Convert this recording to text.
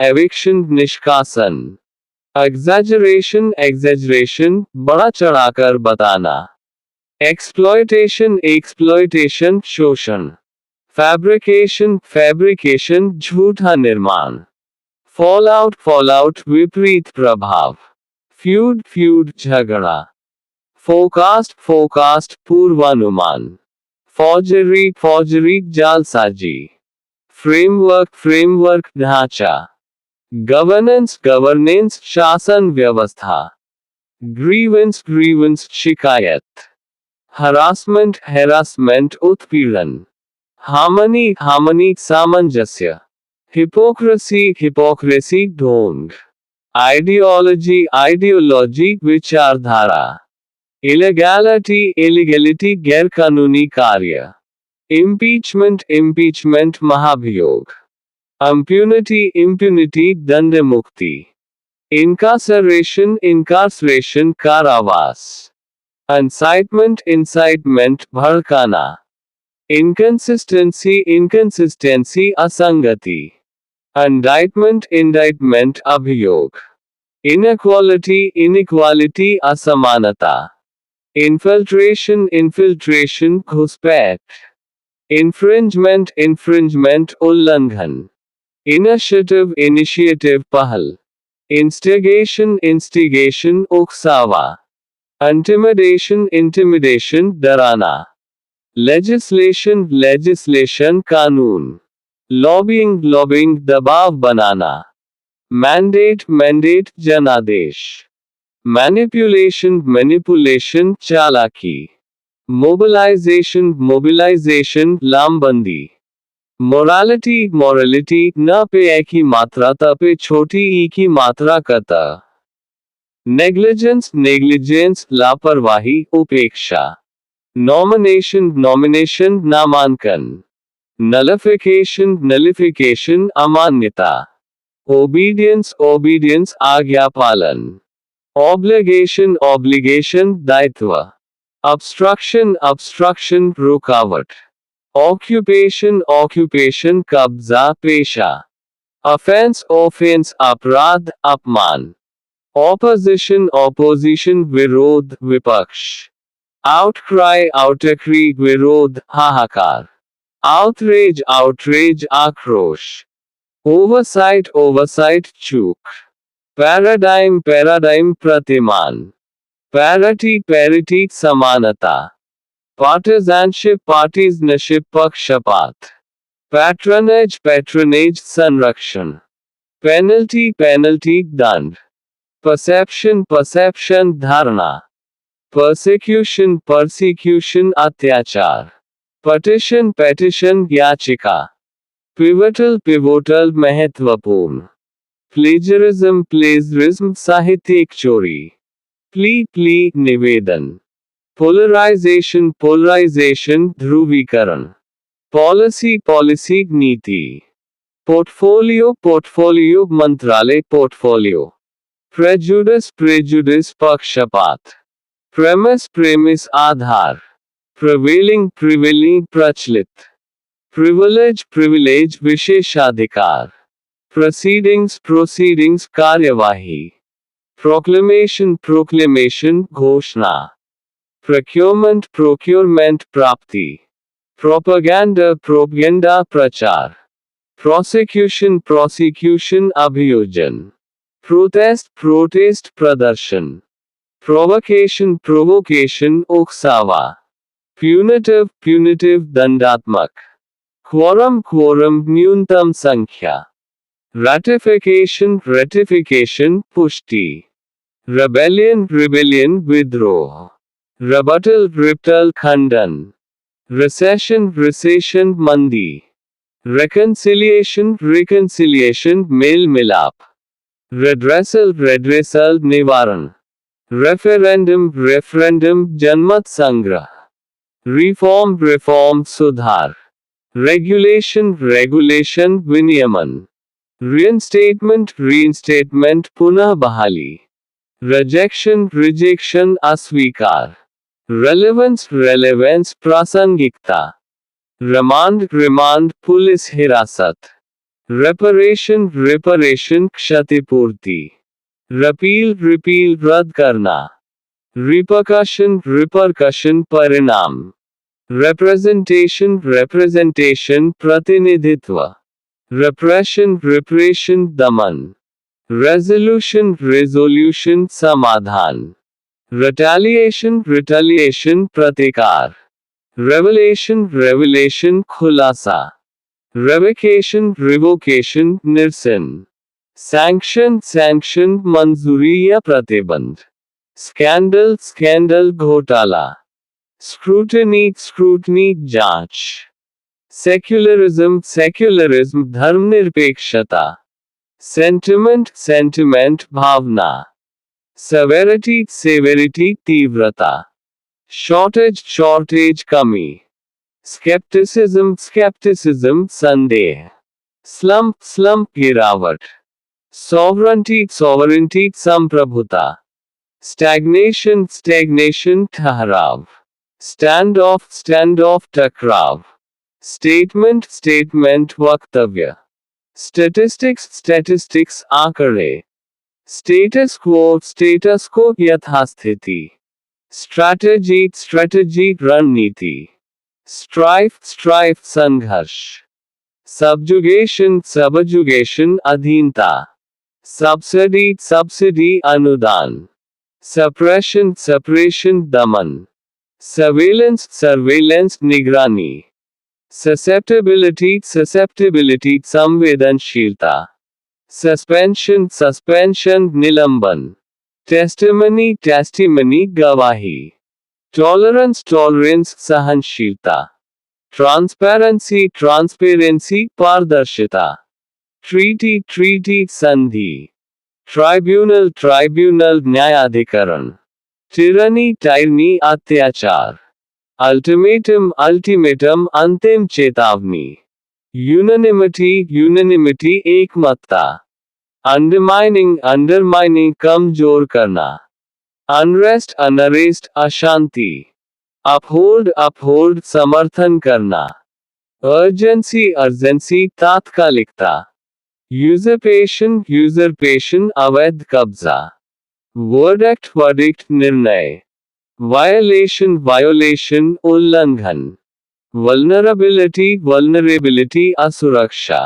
eviction निष्कासन, exaggeration बड़ा चढ़ाकर बताना, एक्सप्लॉयटेशन शोषण, फैब्रिकेशन झूठा निर्माण, फॉलआउट विपरीत प्रभाव, फ्यूड झगड़ा, फोरकास्ट पूर्वानुमान, फॉर्जरी जालसाजी, फ्रेमवर्क ढांचा, गवर्नेंस शासन व्यवस्था, ग्रीवेंस शिकायत, हरासमेंट उत्पीड़न, हार्मनी सामंजस्य, हिपोक्रेसी ढोंग, आइडियोलॉजी विचारधारा, इलीगैलिटी गैरकानूनी कार्य, इम्पीचमेंट महाभियोग, इम्प्यूनिटी दंड मुक्ति, इनकार्सरेशन कारावास, इंसाइटमेंट भड़काना, इनकंसिस्टेंसी असंगति, इंडाइटमेंट अभियोग, इनक्वालिटी असमानता, इन्फिल्ट्रेशन घुसपैठ, इन्फ्रिंजमेंट उल्लंघन, इनिशिएटिव पहल, इंस्टिगेशन उकसावा, इंटिमिडेशन डराना, लेजिस्लेशन कानून, लॉबिंग दबाव बनाना, मैंडेट जनादेश, मैनिपुलेशन चालाकी, मोबिलाइजेशन लामबंदी, मोरालिटी न पे ए की मात्रा त पे छोटी ई की मात्रा कता, नेग्लिजेंस लापरवाही उपेक्षा, नॉमिनेशन नामांकन, नलिफिकेशन अमान्यता, ओबीडियंस आज्ञापालन, ऑब्लिगेशन दायित्व, obstruction रुकावट, ऑक्यूपेशन कब्जा पेशा, ऑफेंस अपराध अपमान, ऑपोजिशन विरोध विपक्ष, आउटक्री विरोध हाहाकार, आउटरेज आक्रोश, ओवरसाइट चूक, पैराडाइम प्रतिमान, पैरिटी समानता, पार्टीजनशिप पक्षपात, पैट्रनेज संरक्षण, पेनल्टी दंड, परसेप्शन धारणा, परसिक्यूशन अत्याचार, पेटिशन याचिका, पिवोटल महत्वपूर्ण, प्लेजरिज्म साहित्यिक चोरी, प्ली निवेदन, पोलराइजेशन ध्रुवीकरण, पॉलिसी नीति, पोर्टफोलियो मंत्रालय पोर्टफोलियो, प्रेजुडिस पक्षपात, प्रेमिस आधार, प्रिवेलिंग प्रचलित, प्रिविलेज विशेषाधिकार, प्रोसीडिंग्स कार्यवाही, प्रोक्लेमेशन घोषणा, प्रोक्योरमेंट प्राप्ति, प्रोपेगेंडा प्रचार, प्रोसिक्यूशन अभियोजन, प्रोटेस्ट प्रदर्शन, प्रोवोकेशन उकसावा, प्यूनिटिव दंडात्मक, क्वोरम न्यूनतम संख्या, रेटिफिकेशन पुष्टि, रिबेलियन विद्रोह, रिबटल खंडन, रिसेशन मंदी, रिकंसिलिएशन मेल मिलाप, रेड्रेसल निवारण, रेफरेंडम जनमत संग्रह, रिफॉर्म सुधार, रेगुलेशन विनियमन, रीइंस्टेटमेंट पुनः बहाली, रिजेक्शन अस्वीकार, रेलेवेंस प्रासंगिकता, रिमांड पुलिस हिरासत, रेपरेशन रिपरेशन क्षतिपूर्ति, रपील रिपील रद्द करना, रिपरकशन रिपरकशन परिणाम, रिप्रेजेंटेशन रिप्रेजेंटेशन प्रतिनिधित्व, रिप्रेशन रिप्रेशन दमन, रेजोल्यूशन रेजोल्यूशन समाधान, रिटेलिएशन रिटेलिएशन प्रतिकार, रेवलेशन रेवलेशन खुलासा, रेवोकेशन रिवोकेशन निरसन, सैंक्शन सैंक्शन मंजूरी या प्रतिबंध, स्कैंडल स्कैंडल घोटाला, स्क्रूटनी स्क्रूटनी जांच, सेक्युलरिज्म सेक्युलरिज्म धर्मनिरपेक्षता, सेंटिमेंट सेंटिमेंट भावना, सेवेरिटी सेवेरिटी तीव्रता, शॉर्टेज शॉर्टेज कमी, स्केप्टिसिज्म स्केप्टिसिज्म संदेह, स्लम्प स्लम्प गिरावट, सॉवरेंटी सॉवरेंटी संप्रभुता, स्टैग्नेशन स्टैग्नेशन ठहराव, स्टैंड ऑफ टकराव, स्टेटमेंट स्टेटमेंट वक्तव्य, स्टैटिस्टिक्स स्टैटिस्टिक्स आंकड़े, स्टेटस को यथास्थिति, स्ट्रैटेजी स्ट्रैटेजी रणनीति, स्ट्राइफ स्ट्राइफ संघर्ष, सबजुगेशन सबजुगेशन अधीनता, सब्सिडी सब्सिडी अनुदान, सप्रेशन सप्रेशन दमन, सर्वेलेंस सर्वेलेंस निगरानी, ससेप्टेबिलिटी ससेप्टेबिलिटी संवेदनशीलता, सस्पेंशन सस्पेंशन निलंबन, टेस्टिमनी टेस्टिमनी गवाही, टॉलरेंस टॉलरेंस सहनशीलता, ट्रांसपेरेंसी ट्रांसपेरेंसी पारदर्शिता, ट्रीटी ट्रीटी संधि, ट्राइब्यूनल ट्राइब्यूनल न्यायाधिकरण, टिरनी टाइरनी अत्याचार, अल्टीमेटम अल्टीमेटम अंतिम चेतावनी, यूनानिमिटी यूनानिमिटी एकमतता, अंडरमाइनिंग अंडरमाइनिंग कमजोर करना, अनरेस्ट अनरेस्ट अशांति, अपहोल्ड अपहोल्ड समर्थन करना, अर्जेंसी अर्जेंसी तात्कालिकता, यूजरपेशन यूजरपेशन अवैध कब्जा, वर्डिक्ट वर्डिक्ट निर्णय, वायोलेशन वायोलेशन उल्लंघन, वल्नरेबिलिटी वल्नरेबिलिटी असुरक्षा,